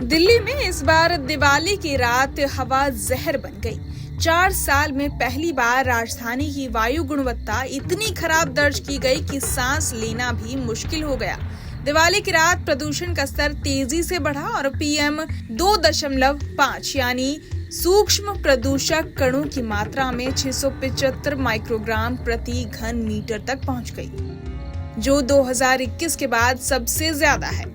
दिल्ली में इस बार दिवाली की रात हवा जहर बन गई। 4 साल में पहली बार राजधानी की वायु गुणवत्ता इतनी खराब दर्ज की गई कि सांस लेना भी मुश्किल हो गया। दिवाली की रात प्रदूषण का स्तर तेजी से बढ़ा और PM 2.5 यानी सूक्ष्म प्रदूषक कणों की मात्रा में 675 माइक्रोग्राम प्रति घन मीटर तक पहुंच गई, जो 2021 के बाद सबसे ज्यादा है।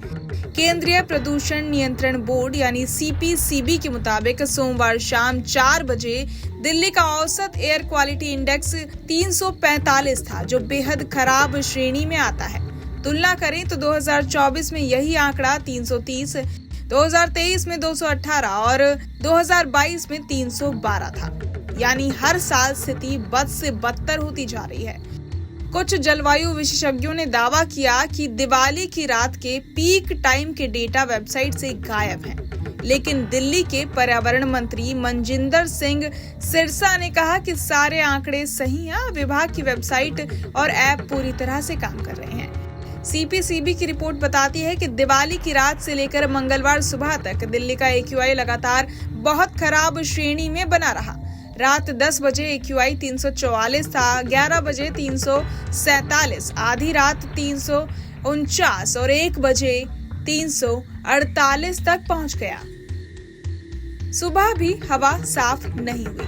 केंद्रीय प्रदूषण नियंत्रण बोर्ड यानी CPCB के मुताबिक सोमवार शाम 4 बजे दिल्ली का औसत एयर क्वालिटी इंडेक्स 345 था, जो बेहद खराब श्रेणी में आता है। तुलना करें तो 2024 में यही आंकड़ा 330, 2023 में 218 और 2022 में 312 था। यानी हर साल स्थिति बद से बदतर होती जा रही है। कुछ जलवायु विशेषज्ञों ने दावा किया कि दिवाली की रात के पीक टाइम के डेटा वेबसाइट से गायब हैं। लेकिन दिल्ली के पर्यावरण मंत्री मनजिंदर सिंह सिरसा ने कहा कि सारे आंकड़े सही हैं, विभाग की वेबसाइट और ऐप पूरी तरह से काम कर रहे हैं। CPCB की रिपोर्ट बताती है कि दिवाली की रात से लेकर मंगलवार सुबह तक दिल्ली का AQI लगातार बहुत खराब श्रेणी में बना रहा। रात 10 बजे AQI 344 था, 11 बजे 347, आधी रात 349 और 1 बजे 348 तक पहुंच गया। सुबह भी हवा साफ नहीं हुई।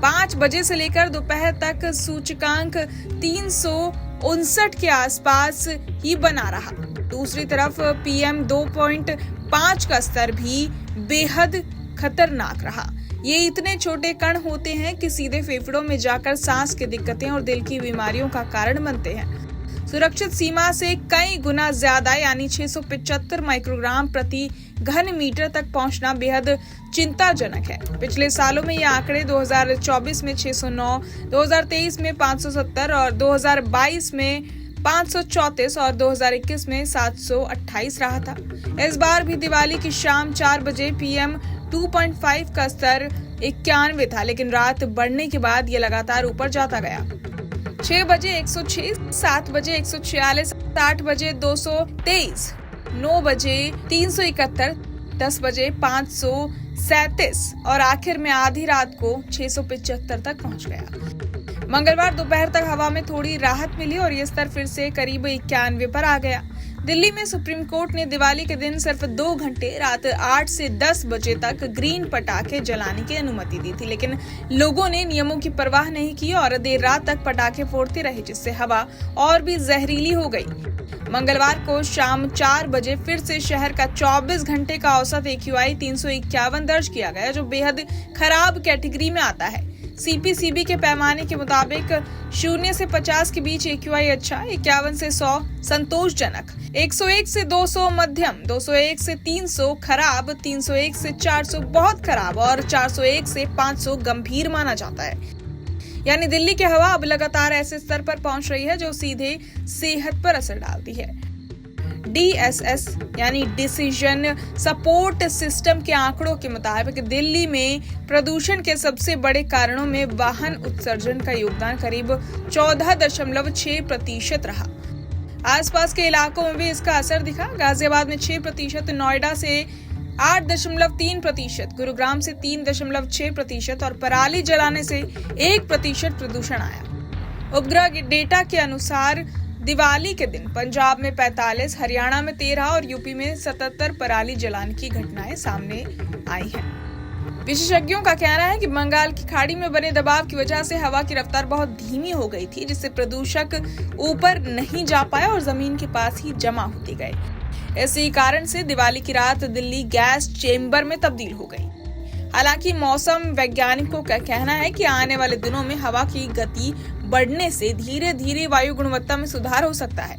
5 बजे से लेकर दोपहर तक सूचकांक 359 के आसपास ही बना रहा। दूसरी तरफ PM 2.5 का स्तर भी बेहद खतरनाक रहा। ये इतने छोटे कण होते हैं कि सीधे फेफड़ों में जाकर सांस की दिक्कतें और दिल की बीमारियों का कारण बनते हैं। सुरक्षित सीमा से कई गुना ज्यादा यानी 675 माइक्रोग्राम प्रति घन मीटर तक पहुंचना बेहद चिंताजनक है। पिछले सालों में ये आंकड़े 2024 में 609, 2023 में 570 और 2022 में 534 और 2021 में 728 रहा था। इस बार भी दिवाली की शाम 4 बजे PM 2.5 का स्तर 91 था, लेकिन रात बढ़ने के बाद ये लगातार ऊपर जाता गया। 6 बजे 106, 7 बजे 146, 8 बजे 223, 9 बजे 371, 10 बजे 537 और आखिर में आधी रात को 675 तक पहुंच गया। मंगलवार दोपहर तक हवा में थोड़ी राहत मिली और ये स्तर फिर से करीब 91 पर आ गया। दिल्ली में सुप्रीम कोर्ट ने दिवाली के दिन सिर्फ 2 घंटे रात 8 से 10 बजे तक ग्रीन पटाखे जलाने की अनुमति दी थी, लेकिन लोगों ने नियमों की परवाह नहीं की और देर रात तक पटाखे फोड़ते रहे, जिससे हवा और भी जहरीली हो गई। मंगलवार को शाम 4 बजे फिर से शहर का 24 घंटे का औसत AQI 351 दर्ज किया गया, जो बेहद खराब कैटेगरी में आता है। CPCB के पैमाने के मुताबिक 0 से 50 के बीच AQI अच्छा, 51 से 100 संतोषजनक, 101 से 200 मध्यम, 201 से 300 खराब, 301 से 400 बहुत खराब और 401 से 500 गंभीर माना जाता है। यानी दिल्ली की हवा अब लगातार ऐसे स्तर पर पहुंच रही है जो सीधे सेहत पर असर डालती है। DSS यानी डिसीजन सपोर्ट सिस्टम के आंकड़ों के मुताबिक दिल्ली में प्रदूषण के सबसे बड़े कारणों में वाहन उत्सर्जन का योगदान करीब 14.6% रहा। आसपास के इलाकों में भी इसका असर दिखा। गाजियाबाद में 6%, नोएडा से 8.3%, गुरुग्राम से 3.6% और पराली जलाने से 1% प्रदूषण आया। उपग्रह डेटा के अनुसार दिवाली के दिन पंजाब में 45, हरियाणा में 13 और यूपी में 77 पराली जलाने की घटनाएं सामने आई हैं। विशेषज्ञों का कहना है कि बंगाल की खाड़ी में बने दबाव की वजह से हवा की रफ्तार बहुत धीमी हो गई थी, जिससे प्रदूषक ऊपर नहीं जा पाया और जमीन के पास ही जमा होते गए। इसी कारण से दिवाली की रात दिल्ली गैस चेंबर में तब्दील हो गई। हालांकि मौसम वैज्ञानिकों का कहना है कि आने वाले दिनों में हवा की गति बढ़ने से धीरे धीरे वायु गुणवत्ता में सुधार हो सकता है।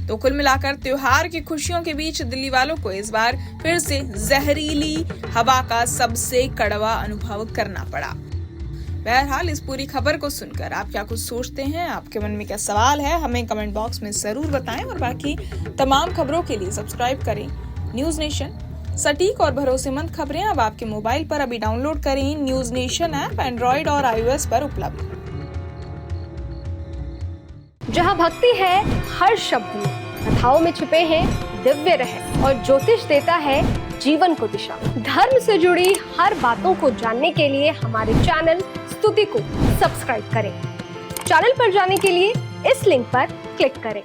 तो कुल मिलाकर त्योहार की खुशियों के बीच दिल्ली वालों को इस बार फिर से जहरीली हवा का सबसे कड़वा अनुभव करना पड़ा। बहरहाल इस पूरी खबर को सुनकर आप क्या कुछ सोचते हैं, आपके मन में क्या सवाल है, हमें कमेंट बॉक्स में जरूर बताएं और बाकी तमाम खबरों के लिए सब्सक्राइब करें न्यूज नेशन। सटीक और भरोसेमंद खबरें अब आपके मोबाइल पर अभी डाउनलोड करें न्यूज नेशन ऐप, एंड्रॉइड और iOS पर उपलब्ध। जहां भक्ति है हर शब्द में, कथाओं में छुपे हैं दिव्य रहस्य और ज्योतिष देता है जीवन को दिशा। धर्म से जुड़ी हर बातों को जानने के लिए हमारे चैनल स्तुति को सब्सक्राइब करें। चैनल पर जाने के लिए इस लिंक पर क्लिक करें।